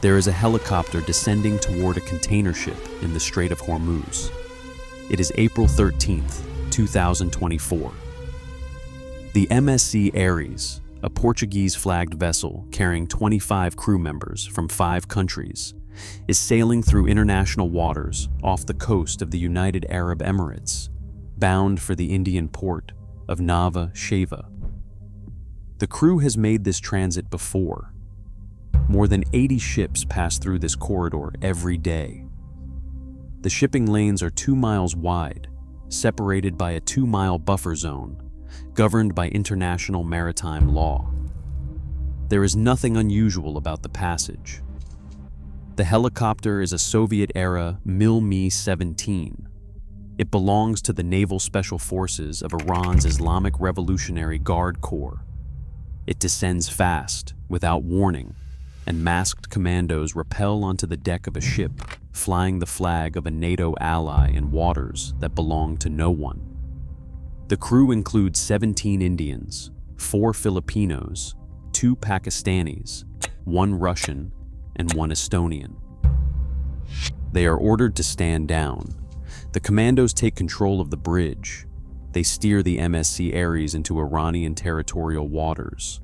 There is a helicopter descending toward a container ship in the Strait of Hormuz. It is April 13th, 2024. The MSC Ares, a Portuguese-flagged vessel carrying 25 crew members from 5 countries, is sailing through international waters off the coast of the United Arab Emirates, bound for the Indian port of Nhava Sheva. The crew has made this transit before. More than 80 ships pass through this corridor every day. The shipping lanes are 2 miles wide, separated by a 2-mile buffer zone, governed by international maritime law. There is nothing unusual about the passage. The helicopter is a Soviet-era Mil-Me-17. It belongs to the Naval Special Forces of Iran's Islamic Revolutionary Guard Corps. It descends fast, without warning, and masked commandos rappel onto the deck of a ship, flying the flag of a NATO ally in waters that belong to no one. The crew includes 17 Indians, 4 Filipinos, 2 Pakistanis, 1 Russian, and 1 Estonian. They are ordered to stand down. The commandos take control of the bridge. They steer the MSC Ares into Iranian territorial waters.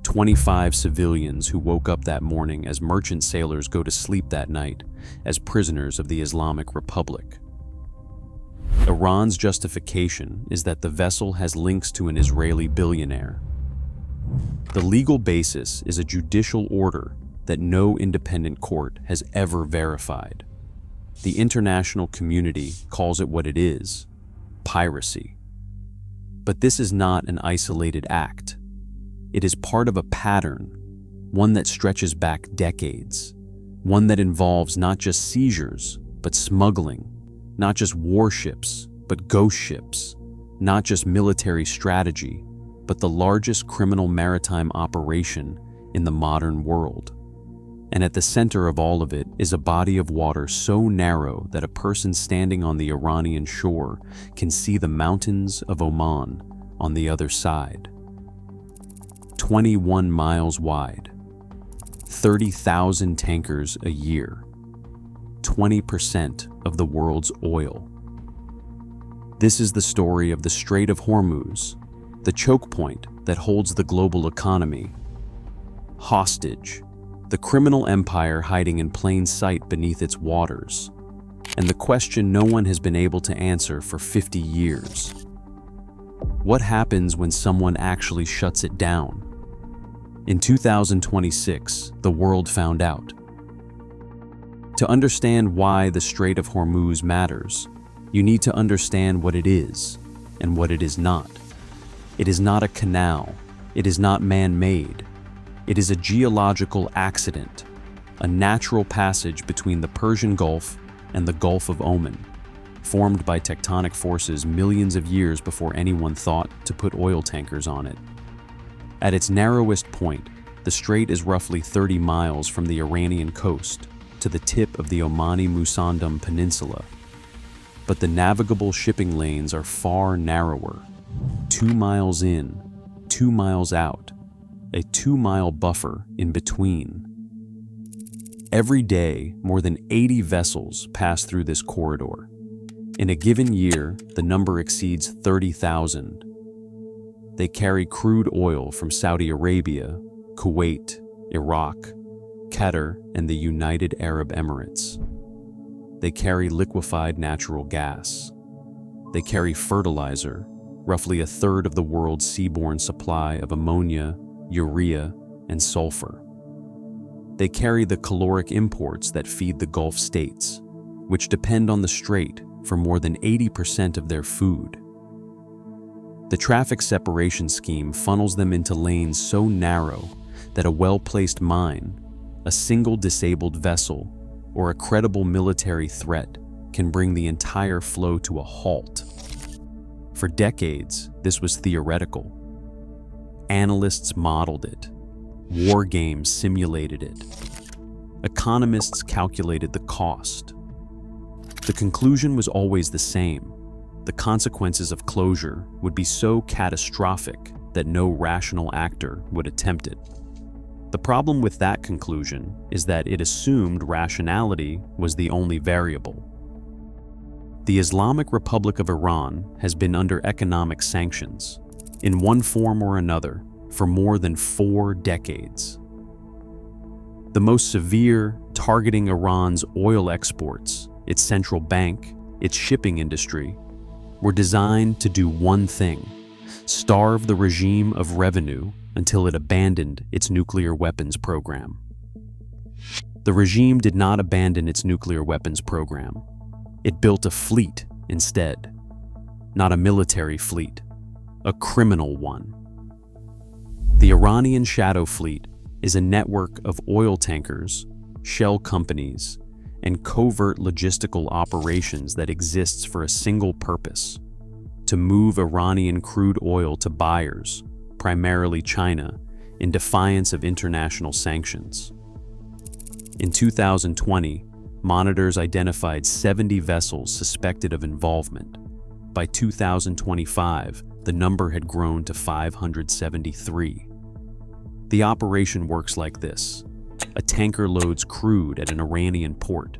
25 civilians who woke up that morning as merchant sailors go to sleep that night as prisoners of the Islamic Republic. Iran's justification is that the vessel has links to an Israeli billionaire. The legal basis is a judicial order that no independent court has ever verified. The international community calls it what it is: piracy. But this is not an isolated act. It is part of a pattern, one that stretches back decades, one that involves not just seizures, but smuggling, not just warships, but ghost ships, not just military strategy, but the largest criminal maritime operation in the modern world. And at the center of all of it is a body of water so narrow that a person standing on the Iranian shore can see the mountains of Oman on the other side. 21 miles wide, 30,000 tankers a year, 20% of the world's oil. This is the story of the Strait of Hormuz, the choke point that holds the global economy hostage, the criminal empire hiding in plain sight beneath its waters, and the question no one has been able to answer for 50 years. What happens when someone actually shuts it down? In 2026, the world found out. To understand why the Strait of Hormuz matters, you need to understand what it is and what it is not. It is not a canal. It is not man-made. It is a geological accident, a natural passage between the Persian Gulf and the Gulf of Oman, formed by tectonic forces millions of years before anyone thought to put oil tankers on it. At its narrowest point, the strait is roughly 30 miles from the Iranian coast to the tip of the Omani Musandam Peninsula. But the navigable shipping lanes are far narrower, 2 miles in, 2 miles out, a 2-mile buffer in between. Every day, more than 80 vessels pass through this corridor. In a given year, the number exceeds 30,000. They carry crude oil from Saudi Arabia, Kuwait, Iraq, Qatar, and the United Arab Emirates. They carry liquefied natural gas. They carry fertilizer, roughly a third of the world's seaborne supply of ammonia, urea, and sulfur. They carry the caloric imports that feed the Gulf states, which depend on the strait for more than 80% of their food. The traffic separation scheme funnels them into lanes so narrow that a well-placed mine, a single disabled vessel, or a credible military threat can bring the entire flow to a halt. For decades, this was theoretical. Analysts modeled it. War games simulated it. Economists calculated the cost. The conclusion was always the same. The consequences of closure would be so catastrophic that no rational actor would attempt it. The problem with that conclusion is that it assumed rationality was the only variable. The Islamic Republic of Iran has been under economic sanctions, in one form or another, for more than 4 decades. The most severe, targeting Iran's oil exports, its central bank, its shipping industry, were designed to do one thing: starve the regime of revenue until it abandoned its nuclear weapons program. The regime did not abandon its nuclear weapons program. It built a fleet instead. Not a military fleet, a criminal one. The Iranian Shadow Fleet is a network of oil tankers, shell companies, and covert logistical operations that exists for a single purpose: to move Iranian crude oil to buyers, primarily China, in defiance of international sanctions. In 2020, monitors identified 70 vessels suspected of involvement. By 2025, the number had grown to 573. The operation works like this. A tanker loads crude at an Iranian port,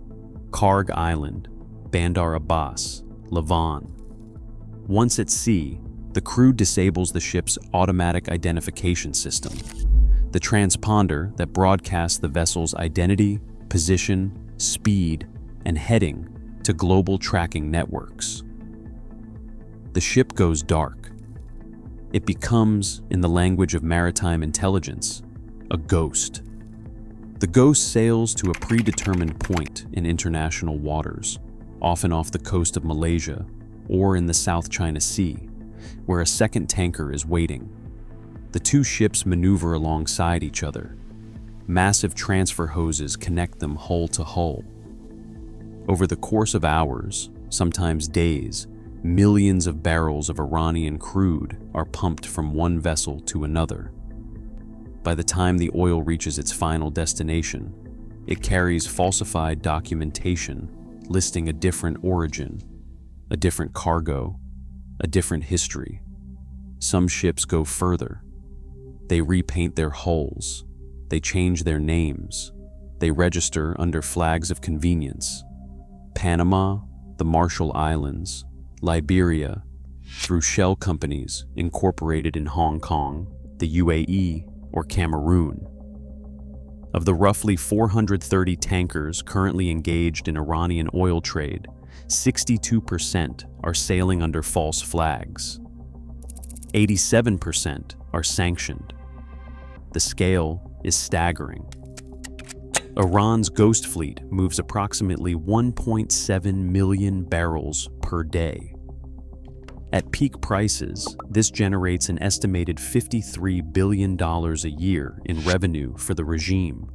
Karg Island, Bandar Abbas, Lavon. Once at sea, the crew disables the ship's automatic identification system, the transponder that broadcasts the vessel's identity, position, speed, and heading to global tracking networks. The ship goes dark. It becomes, in the language of maritime intelligence, a ghost. The ghost sails to a predetermined point in international waters, often off the coast of Malaysia or in the South China Sea, where a second tanker is waiting. The two ships maneuver alongside each other. Massive transfer hoses connect them hull to hull. Over the course of hours, sometimes days, millions of barrels of Iranian crude are pumped from one vessel to another. By the time the oil reaches its final destination, it carries falsified documentation listing a different origin, a different cargo, a different history. Some ships go further. They repaint their hulls. They change their names. They register under flags of convenience. Panama, the Marshall Islands, Liberia, through shell companies incorporated in Hong Kong, the UAE, or Cameroon. Of the roughly 430 tankers currently engaged in Iranian oil trade, 62% are sailing under false flags. 87% are sanctioned. The scale is staggering. Iran's ghost fleet moves approximately 1.7 million barrels per day. At peak prices, this generates an estimated $53 billion a year in revenue for the regime,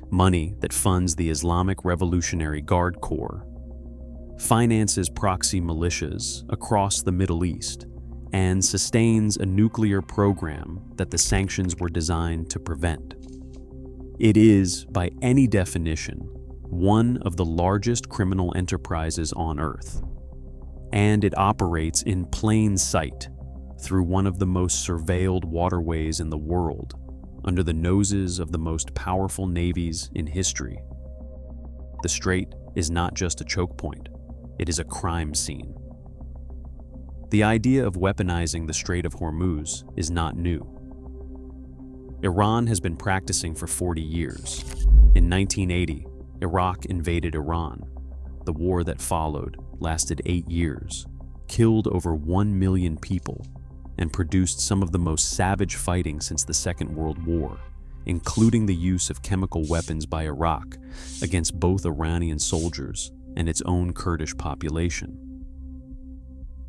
money that funds the Islamic Revolutionary Guard Corps, finances proxy militias across the Middle East, and sustains a nuclear program that the sanctions were designed to prevent. It is, by any definition, one of the largest criminal enterprises on Earth. And it operates in plain sight through one of the most surveilled waterways in the world, under the noses of the most powerful navies in history. The Strait is not just a choke point, it is a crime scene. The idea of weaponizing the Strait of Hormuz is not new. Iran has been practicing for 40 years. In 1980, Iraq invaded Iran. The war that followed lasted 8 years, killed over 1 million people, and produced some of the most savage fighting since the Second World War, including the use of chemical weapons by Iraq against both Iranian soldiers and its own Kurdish population.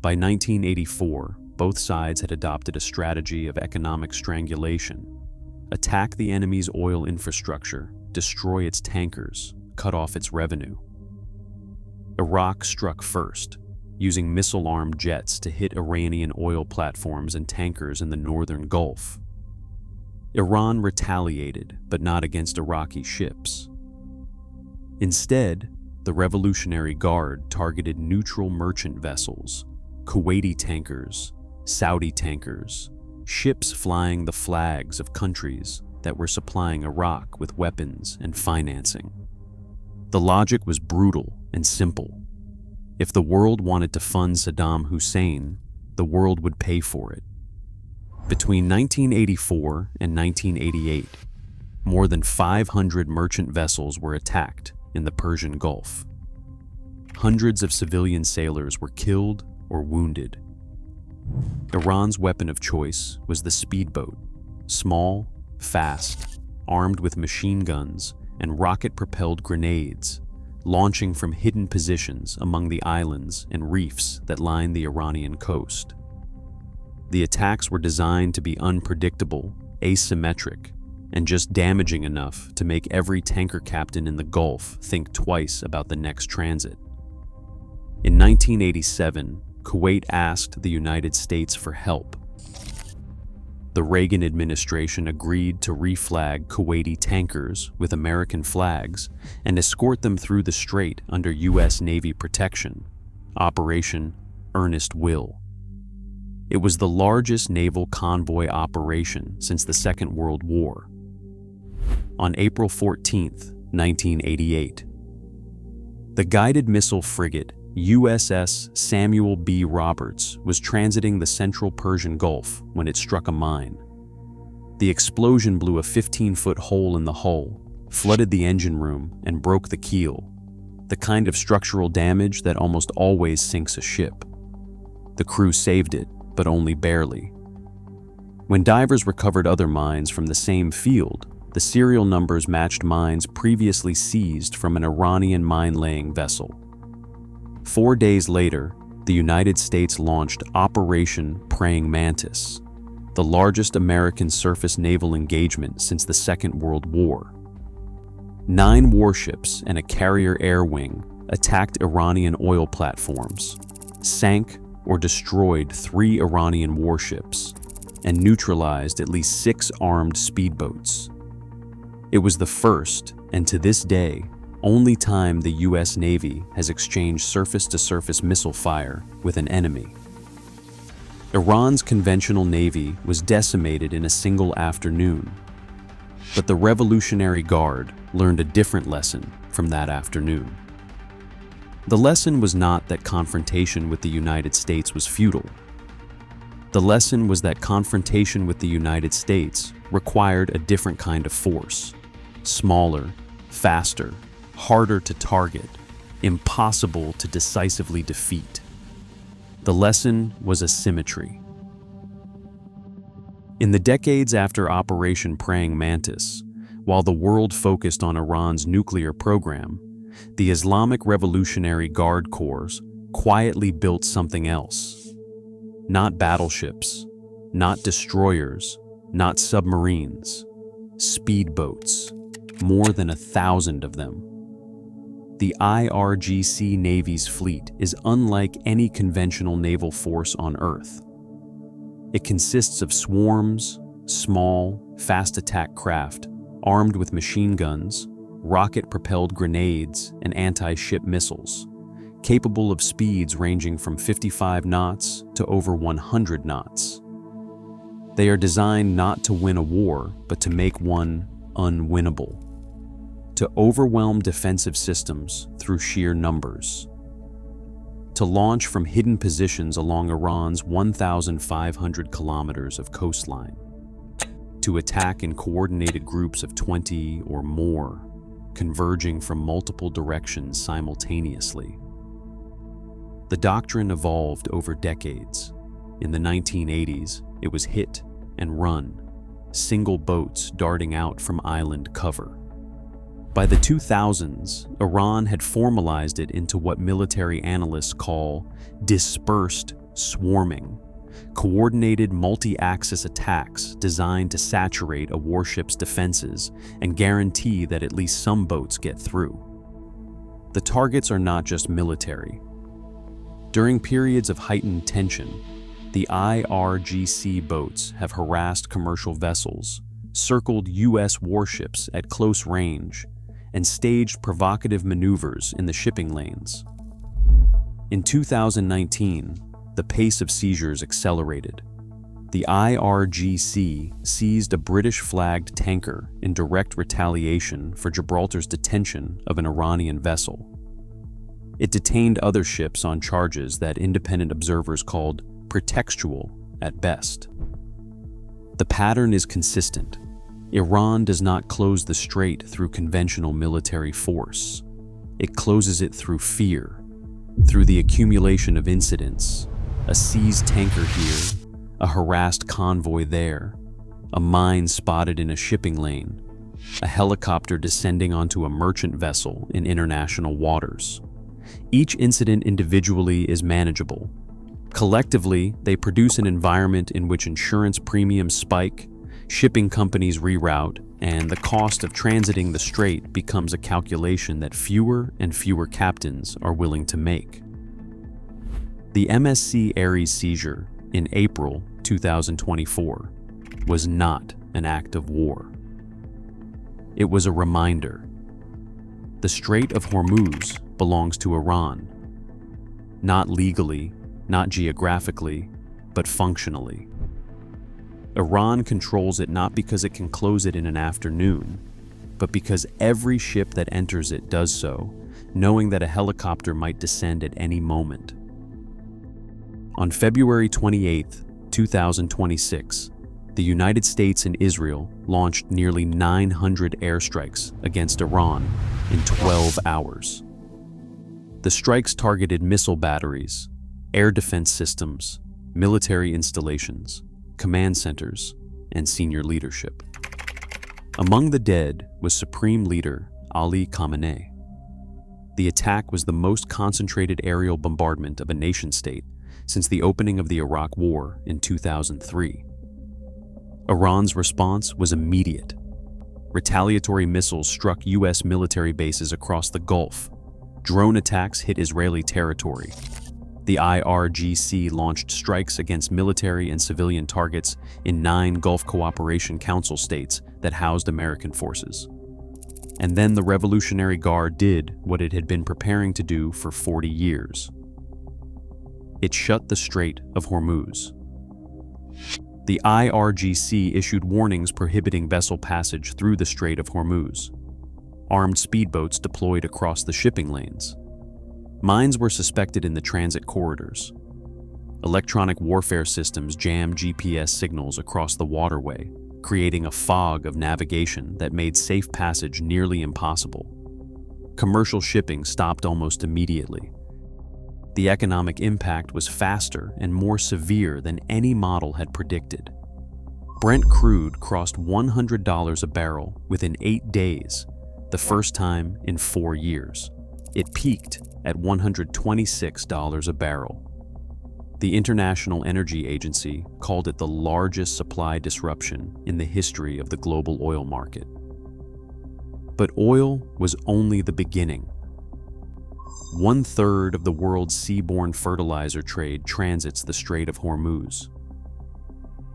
By 1984, both sides had adopted a strategy of economic strangulation: attack the enemy's oil infrastructure, destroy its tankers, cut off its revenue. Iraq struck first, using missile-armed jets to hit Iranian oil platforms and tankers in the northern Gulf. Iran retaliated, but not against Iraqi ships. Instead, the Revolutionary Guard targeted neutral merchant vessels, Kuwaiti tankers, Saudi tankers, ships flying the flags of countries that were supplying Iraq with weapons and financing. The logic was brutal and simple. If the world wanted to fund Saddam Hussein, the world would pay for it. Between 1984 and 1988, more than 500 merchant vessels were attacked in the Persian Gulf. Hundreds of civilian sailors were killed or wounded. Iran's weapon of choice was the speedboat, small, fast, armed with machine guns and rocket-propelled grenades, launching from hidden positions among the islands and reefs that line the Iranian coast. The attacks were designed to be unpredictable, asymmetric, and just damaging enough to make every tanker captain in the Gulf think twice about the next transit. In 1987, Kuwait asked the United States for help. The Reagan administration agreed to reflag Kuwaiti tankers with American flags and escort them through the strait under U.S. Navy protection, Operation Earnest Will. It was the largest naval convoy operation since the Second World War. On April 14, 1988, the guided missile frigate USS Samuel B. Roberts was transiting the central Persian Gulf when it struck a mine. The explosion blew a 15-foot hole in the hull, flooded the engine room, and broke the keel, the kind of structural damage that almost always sinks a ship. The crew saved it, but only barely. When divers recovered other mines from the same field, the serial numbers matched mines previously seized from an Iranian mine-laying vessel. 4 days later, the United States launched Operation Praying Mantis, the largest American surface naval engagement since the Second World War. 9 warships and a carrier air wing attacked Iranian oil platforms, sank or destroyed 3 Iranian warships, and neutralized at least 6 armed speedboats. It was the first, and to this day, only time the U.S. Navy has exchanged surface-to-surface missile fire with an enemy. Iran's conventional navy was decimated in a single afternoon, but the Revolutionary Guard learned a different lesson from that afternoon. The lesson was not that confrontation with the United States was futile. The lesson was that confrontation with the United States required a different kind of force, smaller, faster, harder to target, impossible to decisively defeat. The lesson was asymmetry. In the decades after Operation Praying Mantis, while the world focused on Iran's nuclear program, the Islamic Revolutionary Guard Corps quietly built something else. Not battleships, not destroyers, not submarines, speedboats, more than 1,000 of them. The IRGC Navy's fleet is unlike any conventional naval force on Earth. It consists of swarms, small, fast-attack craft armed with machine guns, rocket-propelled grenades, and anti-ship missiles, capable of speeds ranging from 55 knots to over 100 knots. They are designed not to win a war, but to make one unwinnable, to overwhelm defensive systems through sheer numbers, to launch from hidden positions along Iran's 1,500 kilometers of coastline, to attack in coordinated groups of 20 or more, converging from multiple directions simultaneously. The doctrine evolved over decades. In the 1980s, it was hit and run, single boats darting out from island cover. By the 2000s, Iran had formalized it into what military analysts call dispersed swarming, coordinated multi-axis attacks designed to saturate a warship's defenses and guarantee that at least some boats get through. The targets are not just military. During periods of heightened tension, the IRGC boats have harassed commercial vessels, circled U.S. warships at close range, and staged provocative maneuvers in the shipping lanes. In 2019, the pace of seizures accelerated. The IRGC seized a British-flagged tanker in direct retaliation for Gibraltar's detention of an Iranian vessel. It detained other ships on charges that independent observers called pretextual at best. The pattern is consistent. Iran does not close the strait through conventional military force. It closes it through fear, through the accumulation of incidents, a seized tanker here, a harassed convoy there, a mine spotted in a shipping lane, a helicopter descending onto a merchant vessel in international waters. Each incident individually is manageable. Collectively, they produce an environment in which insurance premiums spike, shipping companies reroute, and the cost of transiting the strait becomes a calculation that fewer and fewer captains are willing to make. The MSC Ares seizure in April 2024 was not an act of war. It was a reminder. The Strait of Hormuz belongs to Iran, not legally, not geographically, but functionally. Iran controls it not because it can close it in an afternoon, but because every ship that enters it does so, knowing that a helicopter might descend at any moment. On February 28, 2026, the United States and Israel launched nearly 900 airstrikes against Iran in 12 hours. The strikes targeted missile batteries, air defense systems, military installations, command centers, and senior leadership. Among the dead was Supreme Leader Ali Khamenei. The attack was the most concentrated aerial bombardment of a nation-state since the opening of the Iraq War in 2003. Iran's response was immediate. Retaliatory missiles struck U.S. military bases across the Gulf. Drone attacks hit Israeli territory. The IRGC launched strikes against military and civilian targets in 9 Gulf Cooperation Council states that housed American forces. And then the Revolutionary Guard did what it had been preparing to do for 40 years. It shut the Strait of Hormuz. The IRGC issued warnings prohibiting vessel passage through the Strait of Hormuz. Armed speedboats deployed across the shipping lanes. Mines were suspected in the transit corridors. Electronic warfare systems jammed GPS signals across the waterway, creating a fog of navigation that made safe passage nearly impossible. Commercial shipping stopped almost immediately. The economic impact was faster and more severe than any model had predicted. Brent crude crossed $100 a barrel within 8 days, the first time in 4 years. It peaked at $126 a barrel. The International Energy Agency called it the largest supply disruption in the history of the global oil market. But oil was only the beginning. 1/3 of the world's seaborne fertilizer trade transits the Strait of Hormuz.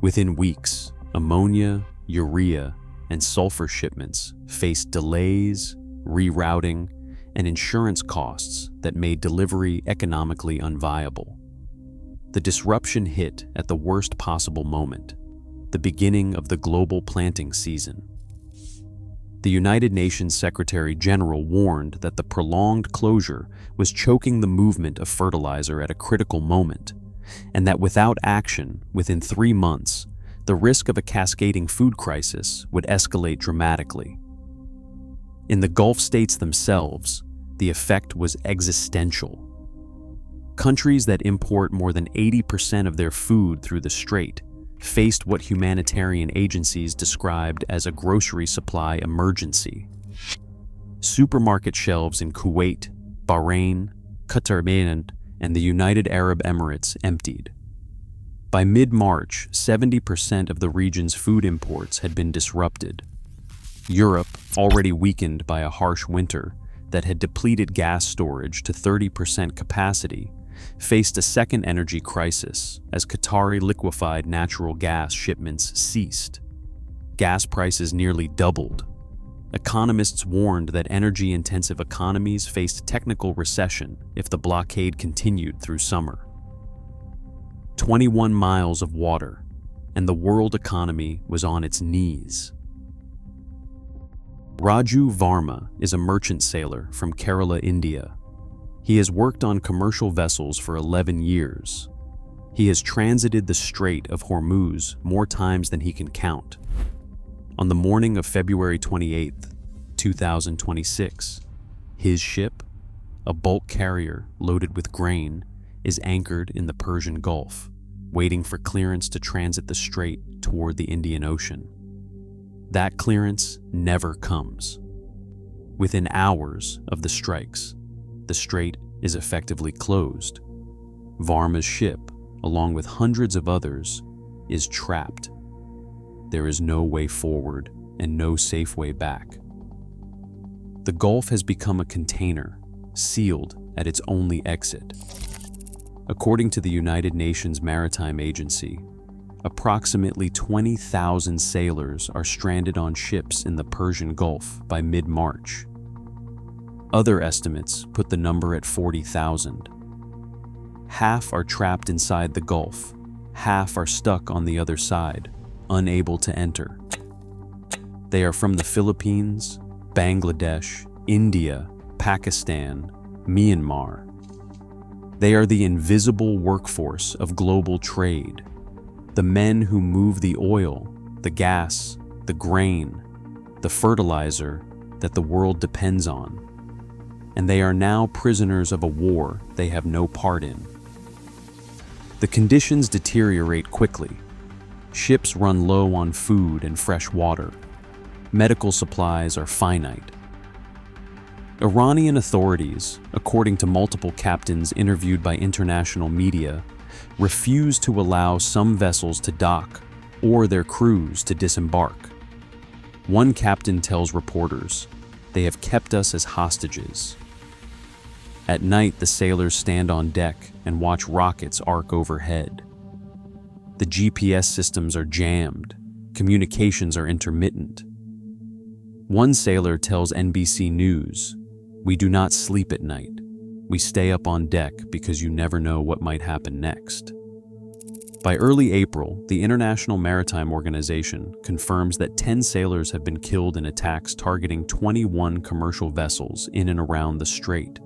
Within weeks, ammonia, urea, and sulfur shipments faced delays, rerouting, and insurance costs that made delivery economically unviable. The disruption hit at the worst possible moment, the beginning of the global planting season. The United Nations Secretary General warned that the prolonged closure was choking the movement of fertilizer at a critical moment, and that without action within 3 months, the risk of a cascading food crisis would escalate dramatically. In the Gulf states themselves, the effect was existential. Countries that import more than 80% of their food through the strait faced what humanitarian agencies described as a grocery supply emergency. Supermarket shelves in Kuwait, Bahrain, Qatar, and the United Arab Emirates emptied. By mid-March, 70% of the region's food imports had been disrupted. Europe, already weakened by a harsh winter that had depleted gas storage to 30% capacity, faced a second energy crisis as Qatari liquefied natural gas shipments ceased. Gas prices nearly doubled. Economists warned that energy-intensive economies faced technical recession if the blockade continued through summer. 21 miles of water, and the world economy was on its knees. Raju Varma is a merchant sailor from Kerala, India. He has worked on commercial vessels for 11 years. He has transited the Strait of Hormuz more times than he can count. On the morning of February 28, 2026, his ship, a bulk carrier loaded with grain, is anchored in the Persian Gulf, waiting for clearance to transit the strait toward the Indian Ocean. That clearance never comes. Within hours of the strikes, the strait is effectively closed. Varma's ship, along with hundreds of others, is trapped. There is no way forward and no safe way back. The Gulf has become a container, sealed at its only exit. According to the United Nations Maritime Agency, approximately 20,000 sailors are stranded on ships in the Persian Gulf by mid-March. Other estimates put the number at 40,000. Half are trapped inside the Gulf, half are stuck on the other side, unable to enter. They are from the Philippines, Bangladesh, India, Pakistan, Myanmar. They are the invisible workforce of global trade, the men who move the oil, the gas, the grain, the fertilizer that the world depends on. And they are now prisoners of a war they have no part in. The conditions deteriorate quickly. Ships run low on food and fresh water. Medical supplies are finite. Iranian authorities, according to multiple captains interviewed by international media, refuse to allow some vessels to dock or their crews to disembark. One captain tells reporters, "They have kept us as hostages." At night, the sailors stand on deck and watch rockets arc overhead. The GPS systems are jammed. Communications are intermittent. One sailor tells NBC News, "We do not sleep at night. We stay up on deck because you never know what might happen next." By early April, the International Maritime Organization confirms that 10 sailors have been killed in attacks targeting 21 commercial vessels in and around the strait.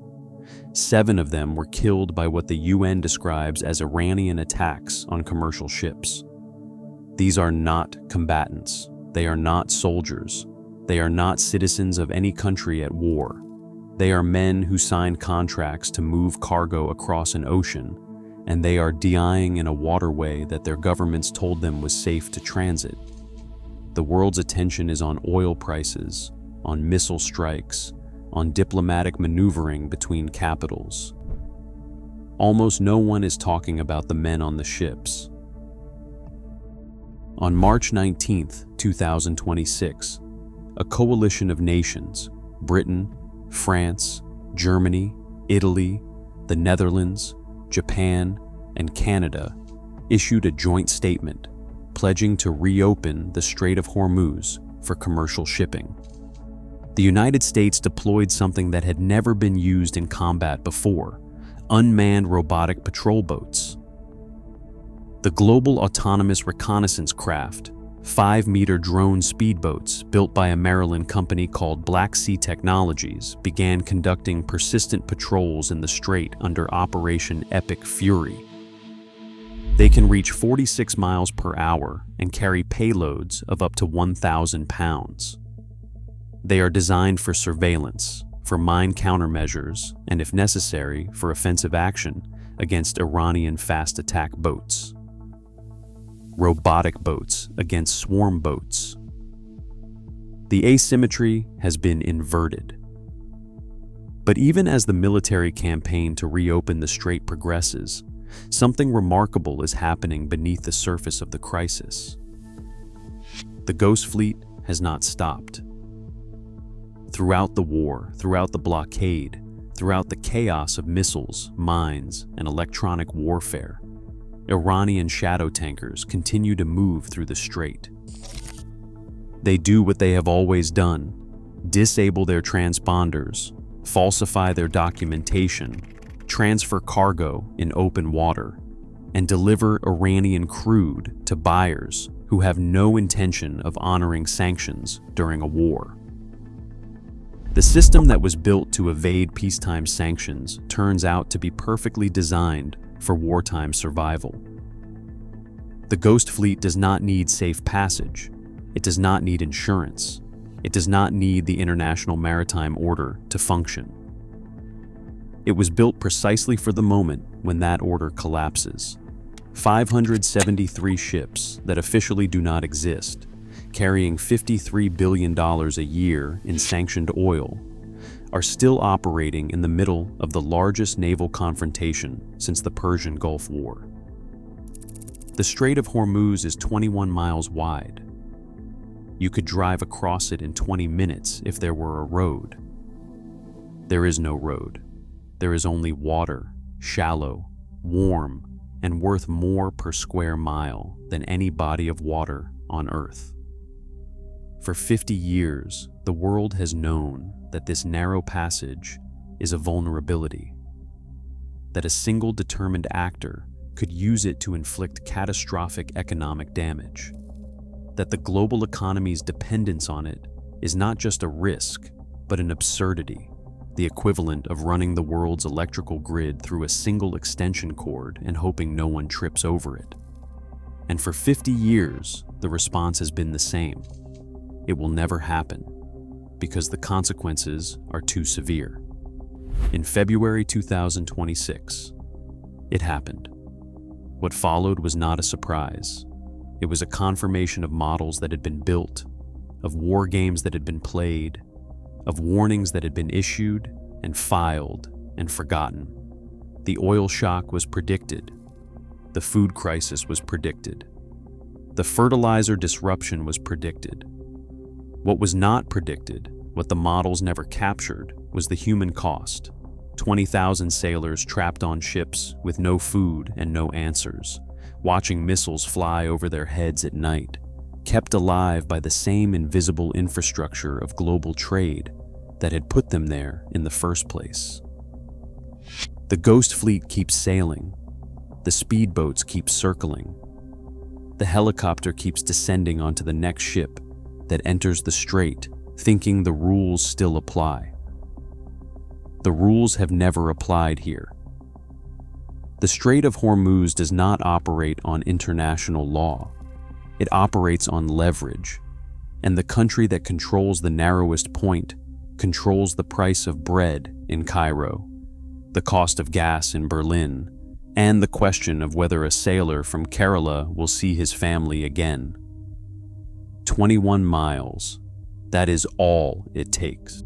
7 of them were killed by what the UN describes as Iranian attacks on commercial ships. These are not combatants. They are not soldiers. They are not citizens of any country at war. They are men who signed contracts to move cargo across an ocean, and they are dying in a waterway that their governments told them was safe to transit. The world's attention is on oil prices, on missile strikes, on diplomatic maneuvering between capitals. Almost no one is talking about the men on the ships. On March 19, 2026, a coalition of nations, Britain, France, Germany, Italy, the Netherlands, Japan, and Canada, issued a joint statement pledging to reopen the Strait of Hormuz for commercial shipping. The United States deployed something that had never been used in combat before: unmanned robotic patrol boats. The Global Autonomous Reconnaissance Craft, 5-meter drone speedboats built by a Maryland company called Black Sea Technologies, began conducting persistent patrols in the strait under Operation Epic Fury. They can reach 46 miles per hour and carry payloads of up to 1,000 pounds. They are designed for surveillance, for mine countermeasures, and if necessary, for offensive action against Iranian fast attack boats. Robotic boats against swarm boats. The asymmetry has been inverted. But even as the military campaign to reopen the strait progresses, something remarkable is happening beneath the surface of the crisis. The Ghost Fleet has not stopped. Throughout the war, throughout the blockade, throughout the chaos of missiles, mines, and electronic warfare, Iranian shadow tankers continue to move through the strait. They do what they have always done: disable their transponders, falsify their documentation, transfer cargo in open water, and deliver Iranian crude to buyers who have no intention of honoring sanctions during a war. The system that was built to evade peacetime sanctions turns out to be perfectly designed for wartime survival. The Ghost Fleet does not need safe passage. It does not need insurance. It does not need the International Maritime Order to function. It was built precisely for the moment when that order collapses. 573 ships that officially do not exist, carrying $53 billion a year in sanctioned oil, are still operating in the middle of the largest naval confrontation since the Persian Gulf War. The Strait of Hormuz is 21 miles wide. You could drive across it in 20 minutes if there were a road. There is no road. There is only water, shallow, warm, and worth more per square mile than any body of water on Earth. For 50 years, the world has known that this narrow passage is a vulnerability, that a single determined actor could use it to inflict catastrophic economic damage, that the global economy's dependence on it is not just a risk, but an absurdity, the equivalent of running the world's electrical grid through a single extension cord and hoping no one trips over it. And for 50 years, the response has been the same. It will never happen, because the consequences are too severe. In February 2026, it happened. What followed was not a surprise. It was a confirmation of models that had been built, of war games that had been played, of warnings that had been issued and filed and forgotten. The oil shock was predicted. The food crisis was predicted. The fertilizer disruption was predicted. What was not predicted, what the models never captured, was the human cost. 20,000 sailors trapped on ships with no food and no answers, watching missiles fly over their heads at night, kept alive by the same invisible infrastructure of global trade that had put them there in the first place. The Ghost Fleet keeps sailing. The speedboats keep circling. The helicopter keeps descending onto the next ship that enters the strait, thinking the rules still apply. The rules have never applied here. The Strait of Hormuz does not operate on international law. It operates on leverage, and the country that controls the narrowest point controls the price of bread in Cairo, the cost of gas in Berlin, and the question of whether a sailor from Kerala will see his family again. 21 miles. That is all it takes.